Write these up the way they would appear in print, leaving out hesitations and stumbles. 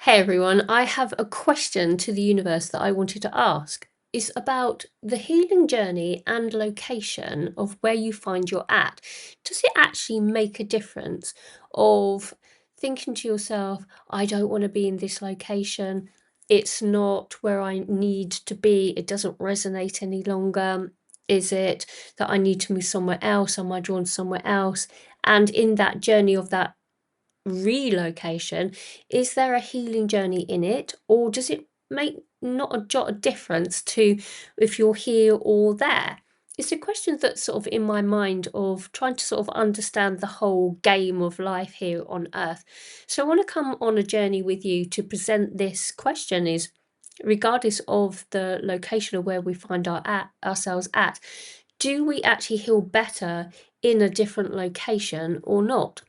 Hey everyone, I have a question to the universe that I wanted to ask. It's about the healing journey and location of where you find you're at. Does it actually make a difference of thinking to yourself, I don't want to be in this location. It's not where I need to be. It doesn't resonate any longer. Is it that I need to move somewhere else? Am I drawn somewhere else? And in that journey of that relocation, is there a healing journey in it, or does it make not a jot of difference to if you're here or there? It's a question that's sort of in my mind of trying to sort of understand the whole game of life here on Earth. So I want to come on a journey with you to present this question is regardless of the location of where we find ourselves at, do we actually heal better in a different location or not?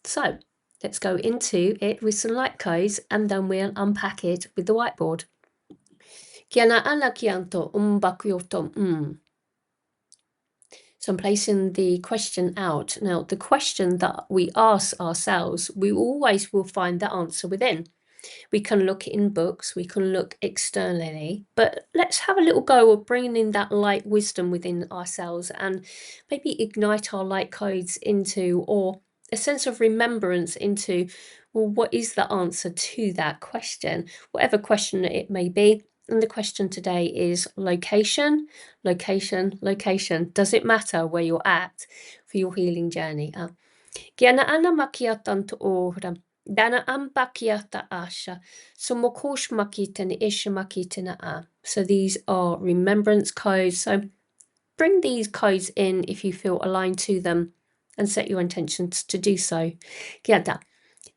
So let's go into it with some light codes and then we'll unpack it with the whiteboard. Kiana ala kianto bakyoto. So I'm placing the question out. Now, the question that we ask ourselves, we always will find the answer within. We can look in books, we can look externally, but let's have a little go of bringing in that light wisdom within ourselves and maybe ignite our light codes into, or a sense of remembrance into, well, what is the answer to that question, whatever question it may be. And the question today is location, location, location. Does it matter where you're at for your healing journey? Kiana ana makiatan to ora. Dana ambakiata asha. So mokosh makitani isha makitina a. So these are remembrance codes. So bring these codes in if you feel aligned to them and set your intentions to do so. Kiada.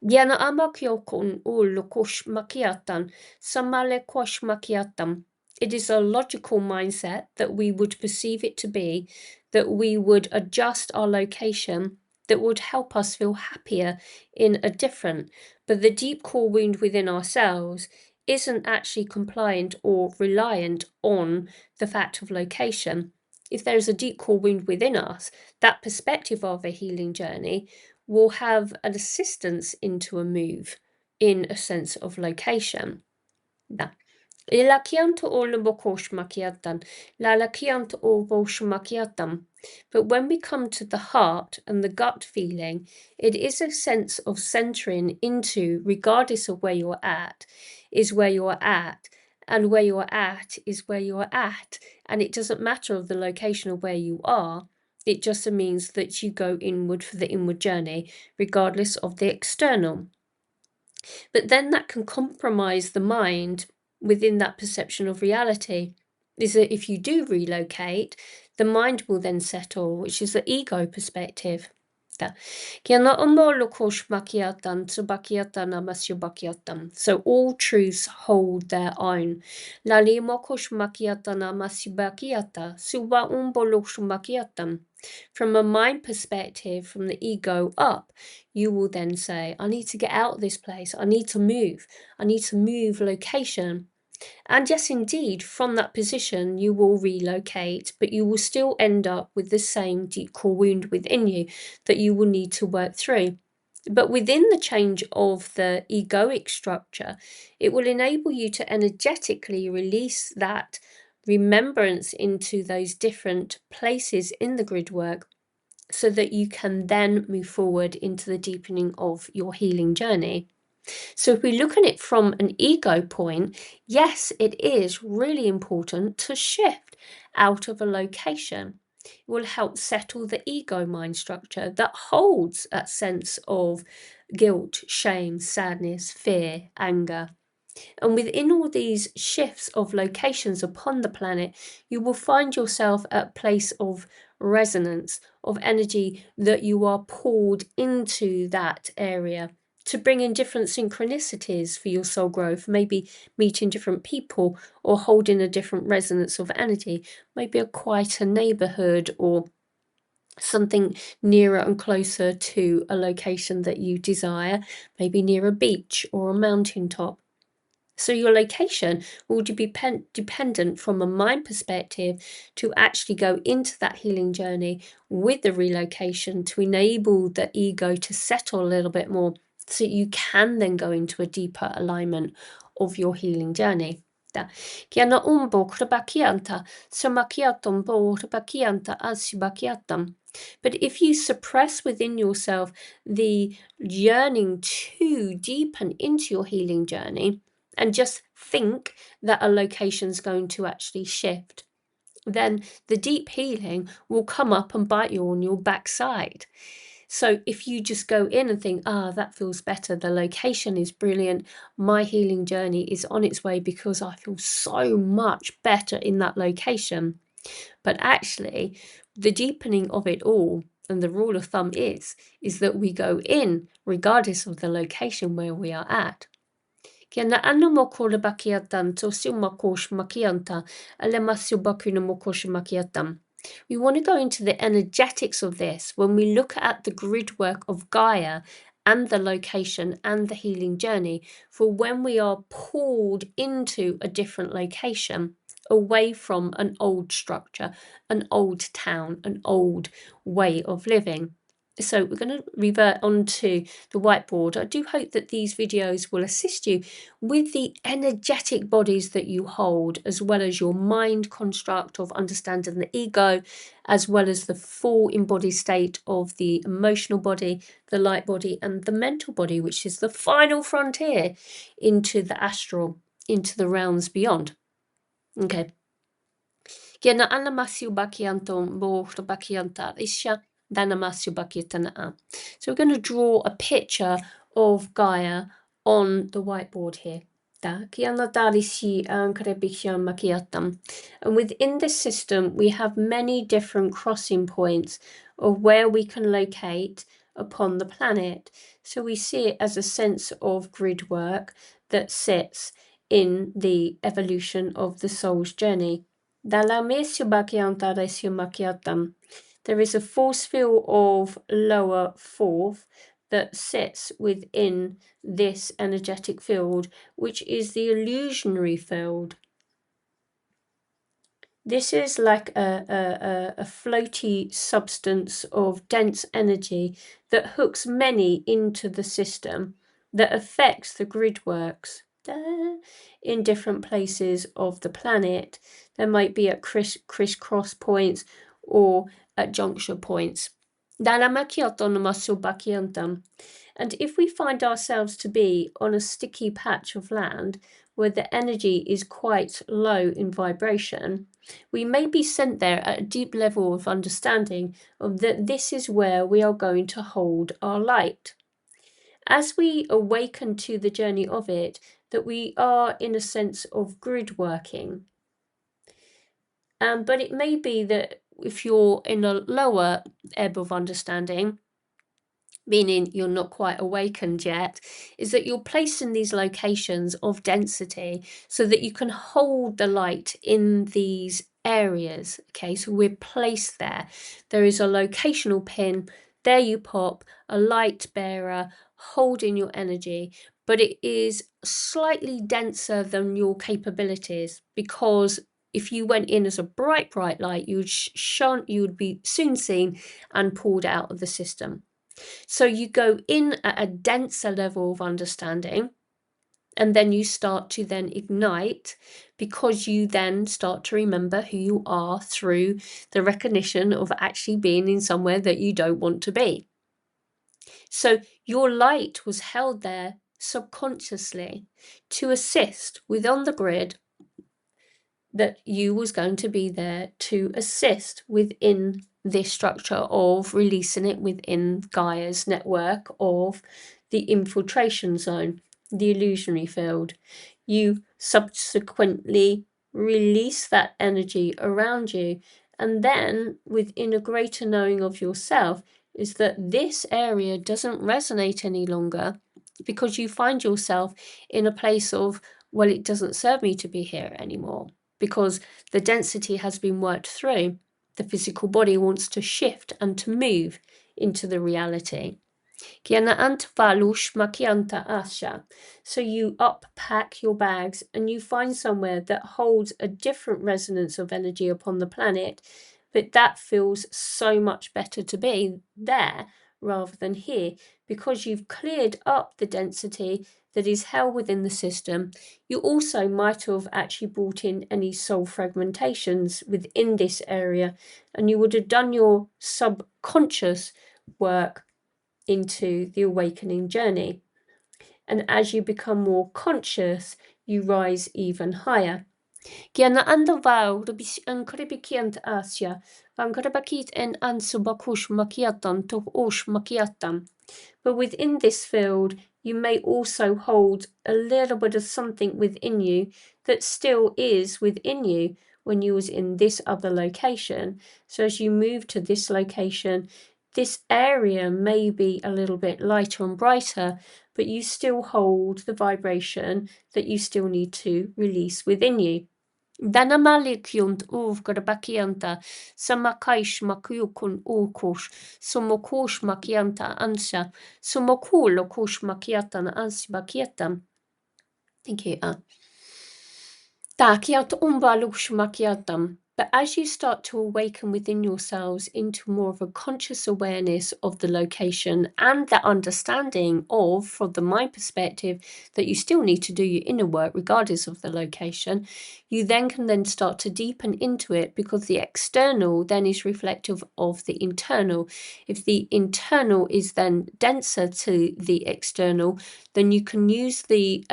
Diana amakiokon ulukosh makiatan. Samale kosh makiatam. It is a logical mindset that we would perceive it to be, that we would adjust our location, that would help us feel happier in a different. But the deep core wound within ourselves isn't actually compliant or reliant on the fact of location. If there is a deep core wound within us, that perspective of a healing journey will have an assistance into a move in a sense of location. Now, Ilakianto o lubokosh makiatan, lalakianto o bosh makiatam. But when we come to the heart and the gut feeling, it is a sense of centering into, regardless of where you're at, is where you're at. And where you're at is where you're at. And it doesn't matter of the location of where you are. It just means that you go inward for the inward journey, regardless of the external. But then that can compromise the mind within that perception of reality. Is that if you do relocate, the mind will then settle, which is the ego perspective. So all truths hold their own. From a mind perspective, from the ego up, you will then say, I need to get out of this place. I need to move. I need to move location. And yes, indeed, from that position, you will relocate, but you will still end up with the same deep core wound within you that you will need to work through. But within the change of the egoic structure, it will enable you to energetically release that remembrance into those different places in the grid work so that you can then move forward into the deepening of your healing journey. So if we look at it from an ego point, yes, it is really important to shift out of a location. It will help settle the ego mind structure that holds a sense of guilt, shame, sadness, fear, anger. And within all these shifts of locations upon the planet, you will find yourself at a place of resonance, of energy that you are pulled into that area to bring in different synchronicities for your soul growth, maybe meeting different people or holding a different resonance of energy, maybe a quieter neighborhood or something nearer and closer to a location that you desire, maybe near a beach or a mountaintop. So your location will be dependent from a mind perspective to actually go into that healing journey with the relocation to enable the ego to settle a little bit more so you can then go into a deeper alignment of your healing journey. Kiana umbo krabakianta, samakiatum bo krabakianta asibakiatam. But if you suppress within yourself the yearning to deepen into your healing journey and just think that a location's going to actually shift, then the deep healing will come up and bite you on your backside. So if you just go in and think, that feels better, the location is brilliant, my healing journey is on its way because I feel so much better in that location. But actually, the deepening of it all, and the rule of thumb is that we go in regardless of the location where we are at. Kiana ano mo ko le bakiatan to silma kosh makianta, alema silbakuna mo kosh makiatam. We want to go into the energetics of this when we look at the grid work of Gaia and the location and the healing journey for when we are pulled into a different location, away from an old structure, an old town, an old way of living. So we're going to revert onto the whiteboard. I do hope that these videos will assist you with the energetic bodies that you hold, as well as your mind construct of understanding the ego, as well as the full embodied state of the emotional body, the light body, and the mental body, which is the final frontier into the astral, into the realms beyond. Okay. Kiana ana masiu bakianto mo bakianta isha dana masiu bakiatana. So we're going to draw a picture of Gaia on the whiteboard here. Kiana darisi ankarebikyan makiatam. And within this system, we have many different crossing points of where we can locate upon the planet. So we see it as a sense of grid work that sits in the evolution of the soul's journey. There is a force field of lower fourth that sits within this energetic field, which is the illusionary field. This is like a floaty substance of dense energy that hooks many into the system, that affects the grid works in different places of the planet. There might be at crisscross points or at juncture points. And if we find ourselves to be on a sticky patch of land where the energy is quite low in vibration, we may be sent there at a deep level of understanding of that this is where we are going to hold our light. As we awaken to the journey of it, that we are in a sense of grid working. But it may be that if you're in a lower ebb of understanding, meaning you're not quite awakened yet, is that you're placed in these locations of density so that you can hold the light in these areas. Okay, so we're placed there. There is a locational pin. There you pop a light bearer holding your energy, but it is slightly denser than your capabilities, because if you went in as a bright light, you would be soon seen and pulled out of the system. So you go in at a denser level of understanding, and then you start to then ignite, because you then start to remember who you are through the recognition of actually being in somewhere that you don't want to be. So your light was held there subconsciously to assist with on the grid that you was going to be there to assist within this structure of releasing it within Gaia's network of the infiltration zone, the illusionary field. You subsequently release that energy around you, and then within a greater knowing of yourself is that this area doesn't resonate any longer, because you find yourself in a place of, well, it doesn't serve me to be here anymore, because the density has been worked through. The physical body wants to shift and to move into the reality. So you unpack your bags and you find somewhere that holds a different resonance of energy upon the planet, but that feels so much better to be there rather than here, because you've cleared up the density that is held within the system. You also might have actually brought in any soul fragmentations within this area, and you would have done your subconscious work into the awakening journey. And as you become more conscious, you rise even higher. Kiana andavau rubis ankrebikiant Asia, vankrabakit en ansubakush makiatan to ush makiatan. But within this field, you may also hold a little bit of something within you that still is within you when you was in this other location. So as you move to this location, this area may be a little bit lighter and brighter, but you still hold the vibration that you still need to release within you. Danamalikyunt uvgarbakianta, samakaish makyukun ukush, sumokush makianta ansa, sumokulo kush makiatan ansibakietam. Thank you. Takiat umbalush makiatam. But as you start to awaken within yourselves into more of a conscious awareness of the location and that understanding of, from the mind perspective, that you still need to do your inner work regardless of the location, you then can then start to deepen into it, because the external then is reflective of the internal. If the internal is then denser to the external, then you can use the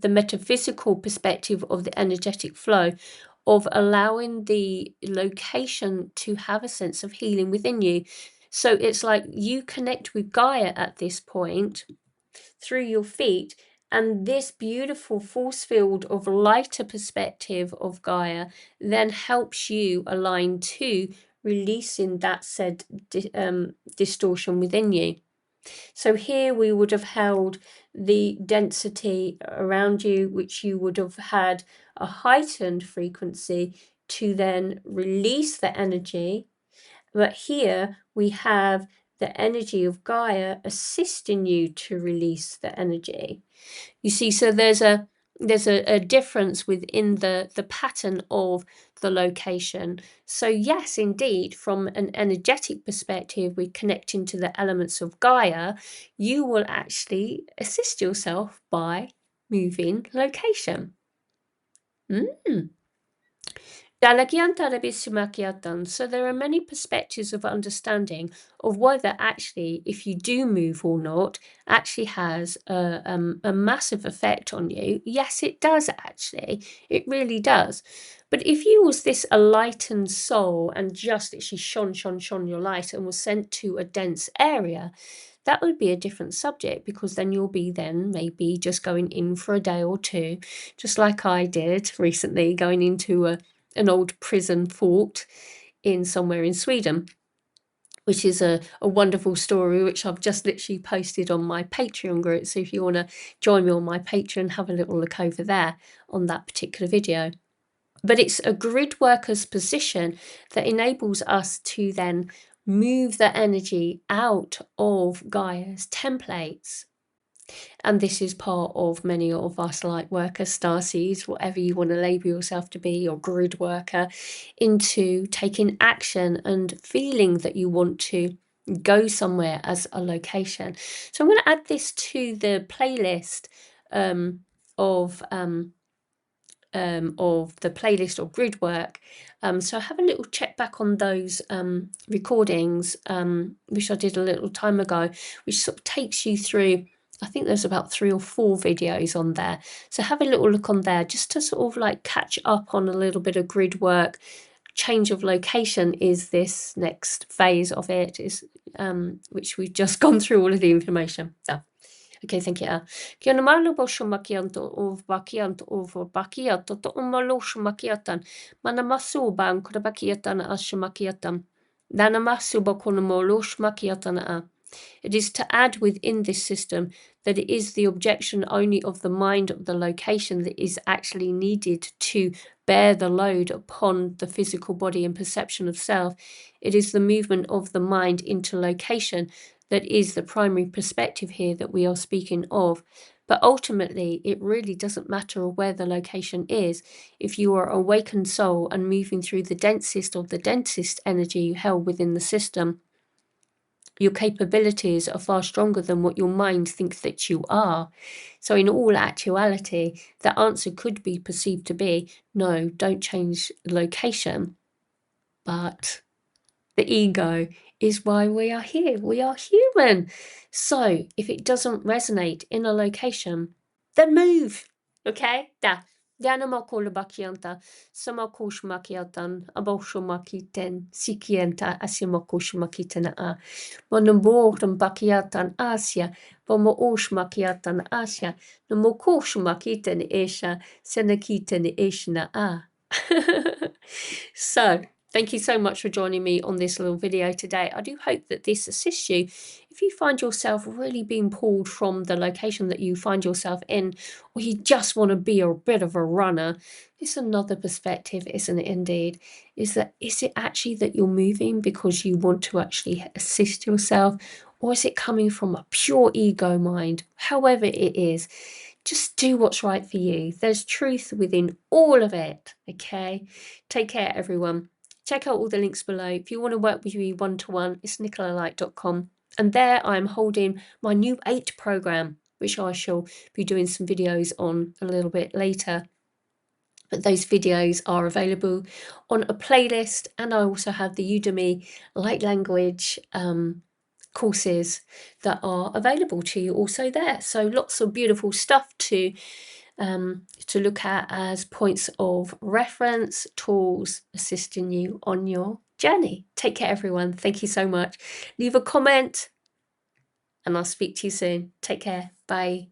metaphysical perspective of the energetic flow, of allowing the location to have a sense of healing within you. So it's like you connect with Gaia at this point through your feet, and this beautiful force field of lighter perspective of Gaia then helps you align to releasing that said distortion within you. So here we would have held the density around you, which you would have had a heightened frequency to then release the energy. But here we have the energy of Gaia assisting you to release the energy. You see, so there's a difference within the pattern of the location. So yes, indeed, from an energetic perspective, we're connecting to the elements of Gaia. You will actually assist yourself by moving location. So there are many perspectives of understanding of whether actually, if you do move or not, actually has a massive effect on you. Yes, it does actually. It really does. But if you was this enlightened soul and just literally shone your light and was sent to a dense area, that would be a different subject, because then you'll be then maybe just going in for a day or two, just like I did recently, going into an old prison fort in somewhere in Sweden, which is a wonderful story, which I've just literally posted on my Patreon group. So if you want to join me on my Patreon, have a little look over there on that particular video. But it's a grid worker's position that enables us to then move the energy out of Gaia's templates. And this is part of many of us light workers, starseeds, whatever you want to label yourself to be, or grid worker, into taking action and feeling that you want to go somewhere as a location. So I'm going to add this to the playlist of the playlist or grid work. So have a little check back on those recordings, which I did a little time ago, which sort of takes you through. I think there's about 3 or 4 videos on there. So have a little look on there just to sort of like catch up on a little bit of grid work. Change of location is this next phase of it, is which we've just gone through all of the information. So, okay, thank you. Kiana malubo makianto of bakianto over bakiato to umalush makiatan. Manamasu ban kudabakiatan ashmakiatam. Danamasu bakunamolush makiatana. It is to add within this system that it is the objection only of the mind of the location that is actually needed to bear the load upon the physical body and perception of self. It is the movement of the mind into location that is the primary perspective here that we are speaking of. But ultimately, it really doesn't matter where the location is. If you are awakened soul and moving through the densest of the densest energy held within the system, Your capabilities are far stronger than what your mind thinks that you are. So in all actuality, the answer could be perceived to be, no, don't change the location. But the ego is why we are here. We are human. So if it doesn't resonate in a location, then move. Okay? Da. Diana kola bakianta, sama kushmakiatan, aboshumakiten, sikienta, asimokushmakitana a. Monombortum bakiatan Asia, Bomo ushmakiatan Asia, Nomokushmakiten Esha, Senakiten Eshna a. So, thank you so much for joining me on this little video today. I do hope that this assists you. If you find yourself really being pulled from the location that you find yourself in, or you just want to be a bit of a runner, it's another perspective, isn't it indeed? Is it actually that you're moving because you want to actually assist yourself, or is it coming from a pure ego mind? However it is, just do what's right for you. There's truth within all of it, okay? Take care, everyone. Check out all the links below. If you want to work with me one-to-one, it's nicolalight.com. And there I'm holding my new 8 program, which I shall be doing some videos on a little bit later. But those videos are available on a playlist, and I also have the Udemy light language courses that are available to you also there. So lots of beautiful stuff to look at as points of reference, tools assisting you on your journey. Take care, everyone. Thank you so much. Leave a comment, and I'll speak to you soon. Take care. Bye.